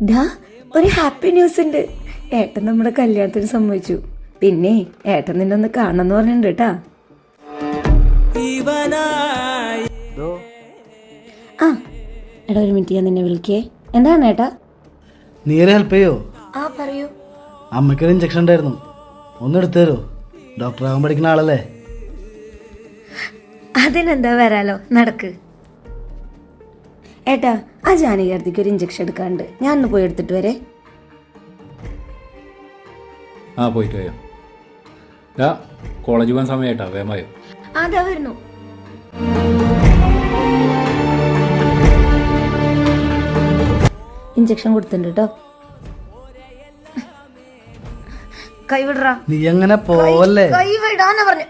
ഡാ, ഒരു happy news ഉണ്ട്. ഏട്ടൻ നമ്മുടെ കല്യാണത്തിന് സമ്മതിച്ചു. പിന്നെ ഏട്ടൻ നിന്നെ ഒന്ന് കാണണമെന്ന് പറഞ്ഞിട്ടുണ്ട് കേട്ടാ. ആ എടാ, ഒരു മിനിറ്റ്, ഞാൻ നിന്നെ വിളിക്കേ. എന്താണ് ഏട്ടാ? നീ ഒരു ഹെൽപ്പ് ചെയ്യോ? ആ പറയൂ. അമ്മയ്ക്കൊരു ഇഞ്ചക്ഷൻ ഉണ്ടായിരുന്നു, ഒന്ന് എടുത്തു തരുമോ? ഡോക്ടറാകാൻ പഠിക്കുന്ന ആളല്ലേ. അതിനെന്താ, വരാലോ, നടക്ക്. ഏട്ടാ, ആ ജാനകിയർത്തിക്ക് ഒരു ഇഞ്ചക്ഷൻ എടുക്കാണ്ട്, ഞാൻ ഒന്ന് പോയി എടുത്തിട്ട് വരെ. ആ പോയിട്ട് വയോ. കോളേജ് പോകാൻ സമയമായിട്ടാ, വേഗമായോ. അതാ വരുന്നു. ഇഞ്ചക്ഷൻ കൊടുത്തിട്ടുണ്ട് കേട്ടോ. കൈവിടറാ. നീ എങ്ങനെ പോവല്ലേ? കൈവിടാന്ന് പറഞ്ഞു.